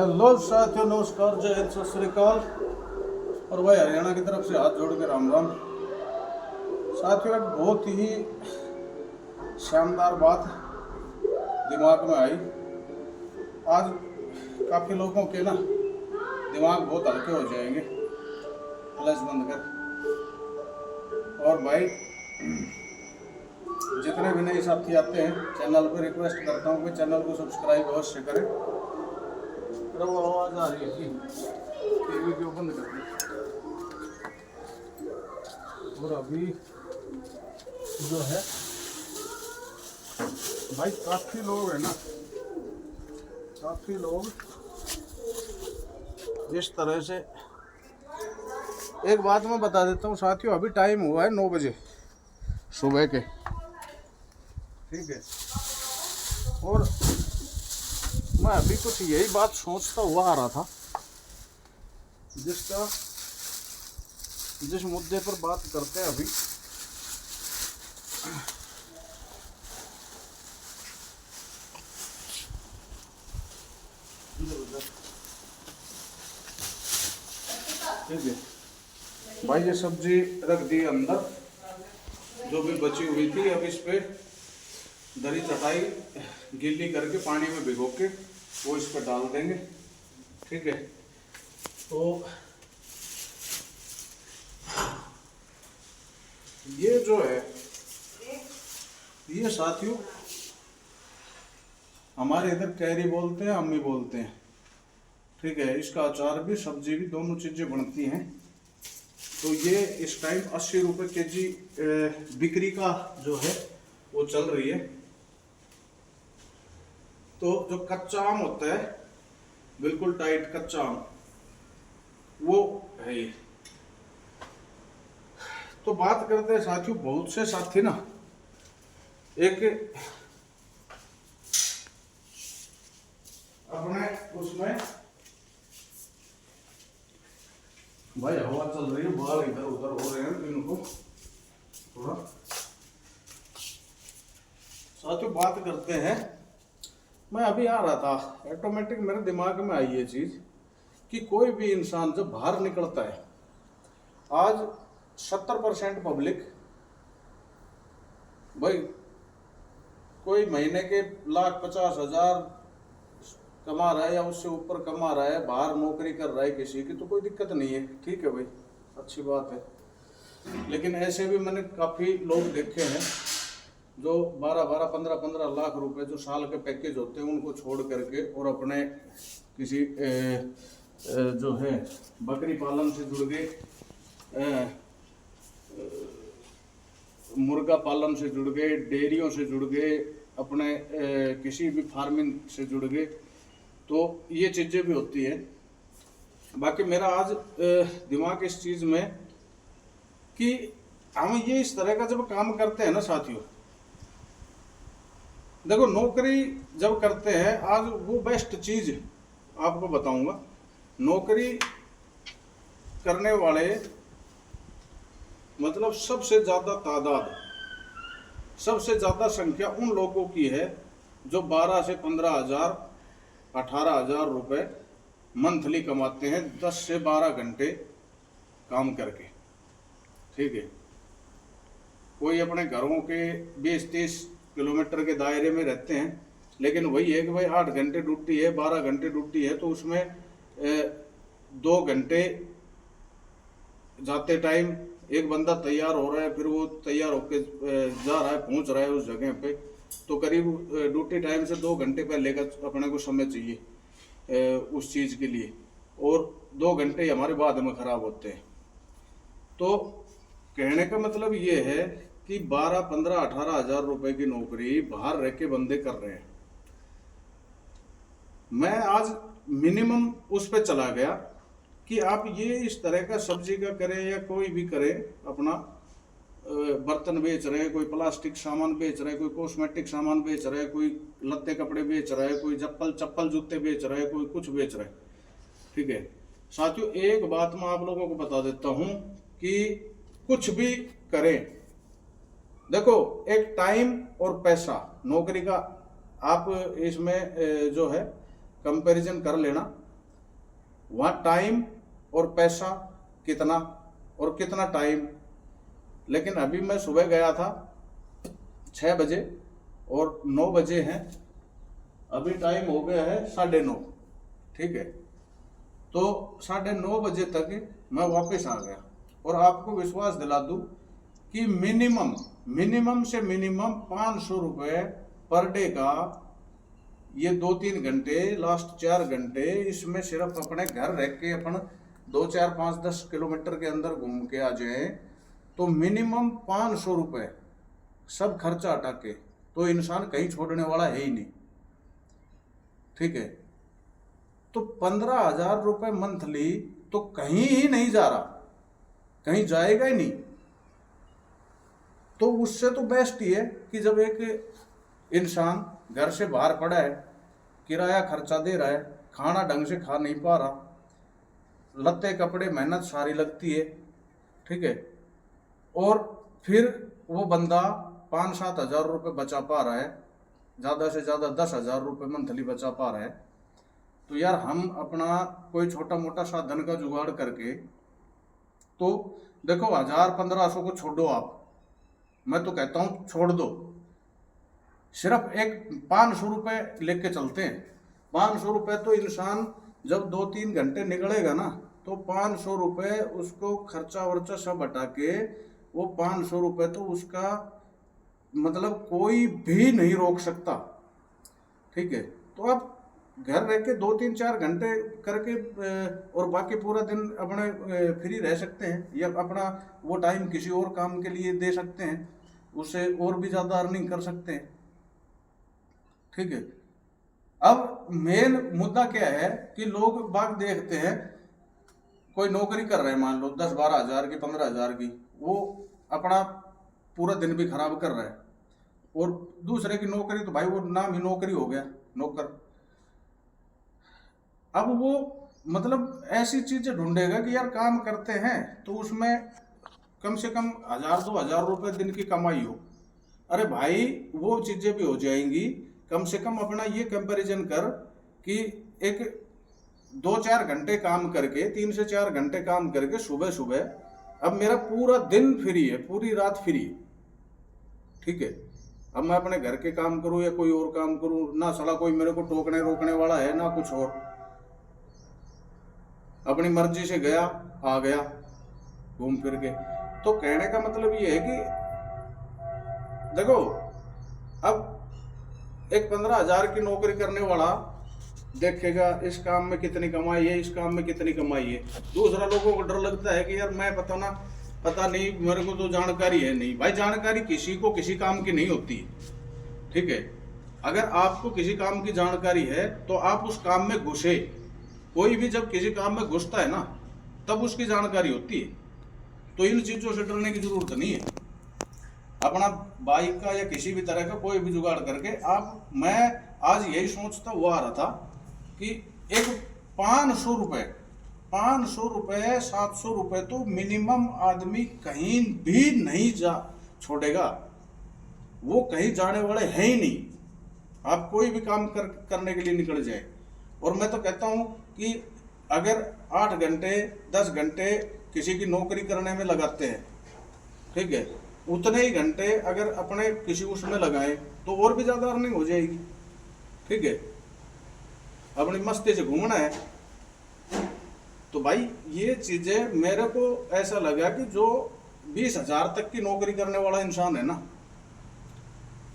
Hello साथियों, नमस्कार, जय हिंद, सत श्री अकाल। और भाई हरियाणा की तरफ से हाथ जोड़ के राम राम। साथियों, एक बहुत ही शानदार बात दिमाग में आई। आज काफ़ी लोगों के ना दिमाग बहुत हल्के हो जाएंगे फ्लैश बंद कर। और भाई जितने भी नए साथी आते हैं चैनल पर रिक्वेस्ट करता हूँ कि चैनल को सब्सक्राइब अवश्य करें। वो आवाज़ आ रही है टीवी क्यों बंद कर दी। और अभी जो है भाई काफ़ी लोग है ना, काफ़ी लोग इस तरह से। एक बात मैं बता देता हूँ साथियों, अभी टाइम हुआ है 9 बजे सुबह के, ठीक है। और मैं अभी कुछ यही बात सोचता हुआ आ रहा था, जिस मुद्दे पर बात करते हैं अभी। ठीक है भाई, ये सब्जी रख दी अंदर जो भी बची हुई थी। अब इस पे दरी चटाई गीली करके पानी में भिगो के वो इस पर डाल देंगे, ठीक है। तो ये जो है ये साथियों हमारे इधर कैरी बोलते हैं, अम्मी बोलते हैं, ठीक है। इसका अचार भी सब्जी भी दोनों चीज़ें बनती हैं। तो ये इस टाइम 80 रुपये केजी बिक्री का जो है वो चल रही है। तो जो कच्चा आम होता है, बिल्कुल टाइट कच्चा आम, वो है ये। तो बात करते हैं साथियों, बहुत से साथी ना एक अपने उसमें भाई हवा चल रही है, बाल इधर उधर हो रहे हैं इनको थोड़ा। साथियों बात करते हैं, मैं अभी आ रहा था, ऑटोमेटिक मेरे दिमाग में आई ये चीज़ कि कोई भी इंसान जब बाहर निकलता है, आज 70% पब्लिक भाई कोई महीने के 1,50,000 कमा रहा है या उससे ऊपर कमा रहा है, बाहर नौकरी कर रहा है किसी की, तो कोई दिक्कत नहीं है, ठीक है भाई, अच्छी बात है। लेकिन ऐसे भी मैंने काफ़ी लोग देखे हैं जो 12-12, 15-15 लाख रुपए जो साल के पैकेज होते हैं उनको छोड़ करके और अपने किसी जो है बकरी पालन से जुड़ गए, मुर्गा पालन से जुड़ गए, डेयरियों से जुड़ गए, अपने किसी भी फार्मिंग से जुड़ गए। तो ये चीज़ें भी होती हैं। बाकी मेरा आज दिमाग इस चीज़ में कि हम ये इस तरह का जब काम करते हैं ना साथियों, देखो नौकरी जब करते हैं, आज वो बेस्ट चीज़ आपको बताऊंगा। नौकरी करने वाले मतलब सबसे ज़्यादा तादाद, सबसे ज़्यादा संख्या उन लोगों की है जो 12 से 15,000, 18,000 रुपये मंथली कमाते हैं 10 से 12 घंटे काम करके, ठीक है। कोई अपने घरों के 20-30 किलोमीटर के दायरे में रहते हैं, लेकिन वही है कि भाई 8 घंटे ड्यूटी है, 12 घंटे ड्यूटी है, तो उसमें 2 घंटे जाते टाइम एक बंदा तैयार हो रहा है, फिर वो तैयार होके जा रहा है, पहुंच रहा है उस जगह पे, तो करीब ड्यूटी टाइम से 2 घंटे पहले का अपने को समय चाहिए उस चीज़ के लिए, और 2 घंटे हमारे बाद में ख़राब होते हैं। तो कहने का मतलब ये है कि 12, 15, 18,000 रुपए की नौकरी बाहर रह के बंदे कर रहे हैं। मैं आज मिनिमम उस पर चला गया कि आप ये इस तरह का सब्जी का करें या कोई भी करे, अपना बर्तन बेच रहे हैं, कोई प्लास्टिक सामान बेच रहा है, कोई कॉस्मेटिक सामान बेच रहा है, कोई लत्ते कपड़े बेच रहा है, कोई चप्पल जूते बेच रहा है, कोई कुछ बेच रहा है, ठीक है। साथियों एक बात मैं आप लोगों को बता देता हूं कि कुछ भी करें, देखो एक टाइम और पैसा नौकरी का आप इसमें जो है कंपैरिजन कर लेना। वहाँ टाइम और पैसा कितना और कितना टाइम। लेकिन अभी मैं सुबह गया था 6 बजे और 9 बजे हैं, अभी टाइम हो गया है 9:30, ठीक है। तो 9:30 बजे तक मैं वापस आ गया। और आपको विश्वास दिला दूं कि मिनिमम से मिनिमम 500 रुपये पर डे का, ये 2-3 घंटे, लास्ट 4 घंटे इसमें सिर्फ अपने घर रह के अपन 2-4-5-10 किलोमीटर के अंदर घूम के आ जाए तो मिनिमम 500 रुपये सब खर्चा हटा के तो इंसान कहीं छोड़ने वाला है ही नहीं, ठीक है। तो 15,000 रुपये मंथली तो कहीं ही नहीं जा रहा, कहीं जाएगा ही नहीं। तो उससे तो बेस्ट ही है कि जब एक इंसान घर से बाहर पड़ा है, किराया खर्चा दे रहा है, खाना ढंग से खा नहीं पा रहा, लत्ते कपड़े मेहनत सारी लगती है, ठीक है, और फिर वो बंदा 5-7 हज़ार रुपये बचा पा रहा है, ज़्यादा से ज़्यादा 10,000 रुपये मंथली बचा पा रहा है। तो यार हम अपना कोई छोटा मोटा साधन का जुगाड़ करके, तो देखो 1,000-1,500 को छोड़ो आप, मैं तो कहता हूँ छोड़ दो, सिर्फ एक 500 रुपये लेके चलते हैं। 500 रुपये तो इंसान जब 2-3 घंटे निकलेगा ना, तो 500 रुपये उसको खर्चा वर्चा सब हटा के वो 500 रुपये तो उसका मतलब कोई भी नहीं रोक सकता, ठीक है। तो आप घर रह के 2-3-4 घंटे करके और बाकी पूरा दिन अपने फ्री रह सकते हैं, या अपना वो टाइम किसी और काम के लिए दे सकते हैं, उससे और भी ज़्यादा अर्निंग कर सकते हैं, ठीक है। अब मेन मुद्दा क्या है कि लोग बाग देखते हैं, कोई नौकरी कर रहे हैं मान लो 10-12 हज़ार की, 15 हज़ार की, वो अपना पूरा दिन भी खराब कर रहा है, और दूसरे की नौकरी तो भाई वो नाम ही नौकरी हो गया, नौकर। अब वो मतलब ऐसी चीजें ढूंढेगा कि यार काम करते हैं तो उसमें कम से कम 1,000-2,000 रुपये दिन की कमाई हो। अरे भाई वो चीजें भी हो जाएंगी, कम से कम अपना ये कंपैरिजन कर कि एक 2-4 घंटे काम करके, 3 से 4 घंटे काम करके सुबह सुबह अब मेरा पूरा दिन फ्री है, पूरी रात फ्री है, ठीक है। अब मैं अपने घर के काम करूं या कोई और काम करूं, ना साला कोई मेरे को टोकने रोकने वाला है ना कुछ और, अपनी मर्जी से गया आ गया घूम फिर के। तो कहने का मतलब ये है कि देखो अब एक 15,000 की नौकरी करने वाला देखेगा इस काम में कितनी कमाई है, इस काम में कितनी कमाई है। दूसरा लोगों को डर लगता है कि यार मैं पता नहीं, मेरे को तो जानकारी है नहीं। भाई जानकारी किसी को किसी काम की नहीं होती, ठीक है। अगर आपको किसी काम की जानकारी है तो आप उस काम में घुसे। कोई भी जब किसी काम में घुसता है ना तब उसकी जानकारी होती है। तो इन चीजों से डरने की जरूरत नहीं है। अपना बाइक का या किसी भी तरह का कोई भी जुगाड़ करके आप, मैं आज यही सोचता हुआ आ रहा था कि एक 500 रुपये 700 रुपये तो मिनिमम आदमी कहीं भी नहीं जा छोड़ेगा, वो कहीं जाने वाले हैं ही नहीं। आप कोई भी काम करने के लिए निकल जाए। और मैं तो कहता हूं कि अगर 8 घंटे 10 घंटे किसी की नौकरी करने में लगाते हैं, ठीक है, उतने ही घंटे अगर अपने किसी उसमें लगाएं तो और भी ज्यादा अर्निंग हो जाएगी, ठीक है। अपनी मस्ती से घूमना है। तो भाई ये चीजें मेरे को ऐसा लगा कि जो 20,000 तक की नौकरी करने वाला इंसान है ना,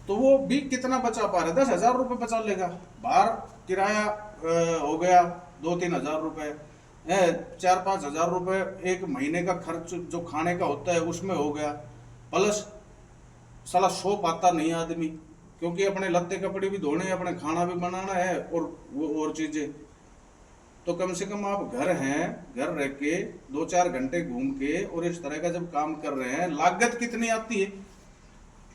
तो वो भी कितना बचा पा रहा है, 10,000 रुपये बचा लेगा। बाहर किराया हो गया 2-3 हज़ार रुपये, 4-5 हज़ार रुपये एक महीने का खर्च जो खाने का होता है उसमें हो गया, प्लस साला सो पाता नहीं आदमी, क्योंकि अपने लत्ते कपड़े भी धोने, अपने खाना भी बनाना है और वो और चीजें। तो कम से कम आप घर हैं, घर रह के 2-4 घंटे घूम के और इस तरह का जब काम कर रहे हैं, लागत कितनी आती है।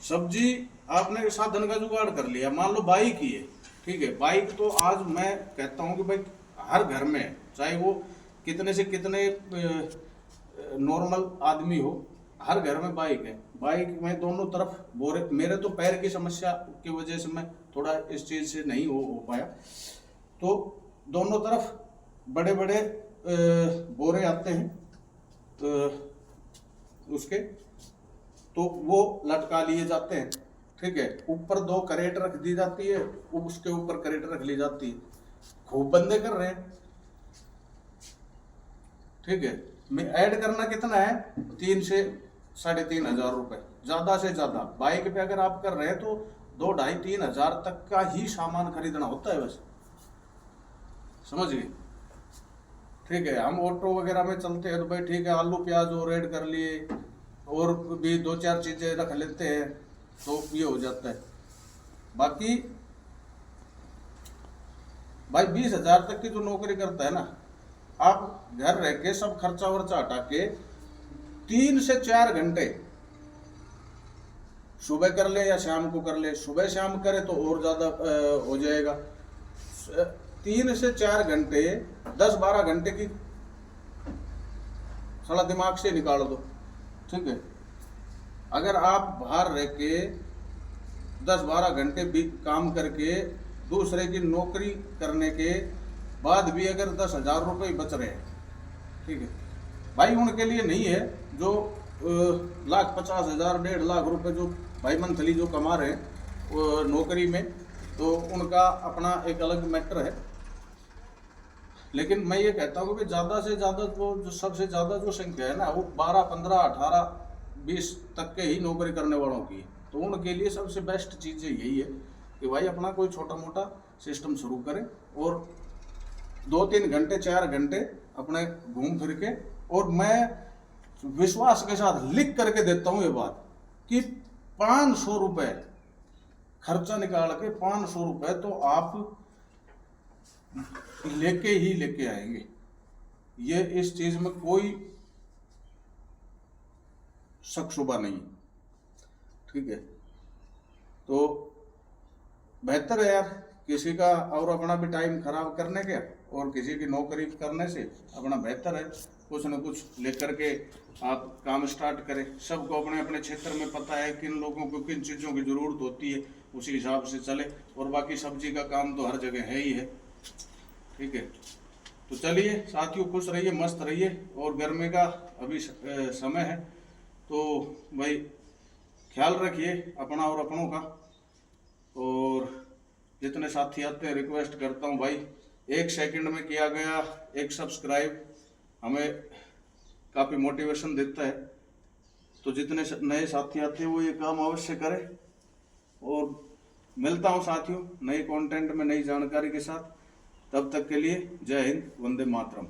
सब्जी आपने साधन का जुगाड़ कर लिया, मान लो बाइक ही है, ठीक है। बाइक तो आज मैं कहता हूं कि भाई हर घर में, चाहे वो कितने से कितने नॉर्मल आदमी हो, हर घर में बाइक है। बाइक में दोनों तरफ बोरे, मेरे तो पैर की समस्या की वजह से मैं थोड़ा इस चीज से नहीं हो पाया, तो दोनों तरफ बड़े बड़े बोरे आते हैं उसके, तो वो लटका लिए जाते हैं। ठीक है, ऊपर 2 करेट रख दी जाती है, उसके ऊपर करेट रख ली जाती है। खूब बंदे कर रहे हैं। ठीक है, मैं ऐड करना कितना है, 3 से 3.5 हजार रुपए, ज्यादा से ज्यादा। बाइक पे अगर आप कर रहे हैं तो 2-2.5-3 हजार तक का ही सामान खरीदना होता है बस, समझ गए। ठीक है, हम ऑटो वगैरह में चलते हैं तो भाई ठीक है, आलू प्याज और ऐड कर लिए और भी 2-4 चीजें रख लेते हैं तो ये हो जाता है। बाकी भाई 20 हजार तक की जो नौकरी करता है ना, आप घर रह के सब खर्चा वर्चा हटा के 3 से 4 घंटे सुबह कर ले या शाम को कर ले, सुबह शाम करे तो और ज्यादा हो जाएगा। 3 से 4 घंटे 10-12 घंटे की साला दिमाग से निकाल दो। ठीक है, अगर आप बाहर रह के 10-12 घंटे भी काम करके दूसरे की नौकरी करने के बाद भी अगर 10 हजार रुपये बच रहे हैं, ठीक है भाई, उनके लिए नहीं है जो 1,50,000 1.5 लाख रुपए जो भाई मंथली जो कमा रहे हैं नौकरी में, तो उनका अपना एक अलग मैटर है। लेकिन मैं ये कहता हूँ कि ज़्यादा से ज़्यादा जो सबसे ज़्यादा जो संख्या है ना, वो 12, 15, 18, 20 तक के ही नौकरी करने वालों की है। तो उनके लिए सबसे बेस्ट चीज़ यही है कि भाई अपना कोई छोटा मोटा सिस्टम शुरू करें और 2-3 घंटे 4 घंटे अपने घूम फिर के, और मैं विश्वास के साथ लिख करके देता हूँ ये बात कि 500 रुपये खर्चा निकाल के 500 रुपये तो आप लेके आएंगे। ये इस चीज में कोई शक शुबा नहीं। ठीक है, तो बेहतर है यार किसी का और अपना भी टाइम खराब करने के और किसी की नौकरी करने से अपना बेहतर है कुछ न कुछ लेकर के आप काम स्टार्ट करें। सबको अपने अपने क्षेत्र में पता है किन लोगों को किन चीज़ों की ज़रूरत होती है, उसी हिसाब से चले। और बाकी सब्जी का काम तो हर जगह है ही है। ठीक है, तो चलिए साथियों, खुश रहिए, मस्त रहिए। और गर्मी का अभी समय है तो भाई ख्याल रखिए अपना और अपनों का। और जितने साथी आते हैं रिक्वेस्ट करता हूँ भाई, 1 सेकंड में किया गया एक सब्सक्राइब हमें काफ़ी मोटिवेशन देता है। तो जितने नए साथी आते हैं वो ये काम अवश्य करें। और मिलता हूँ साथियों नए कंटेंट में नई जानकारी के साथ। तब तक के लिए जय हिंद, वंदे मातरम।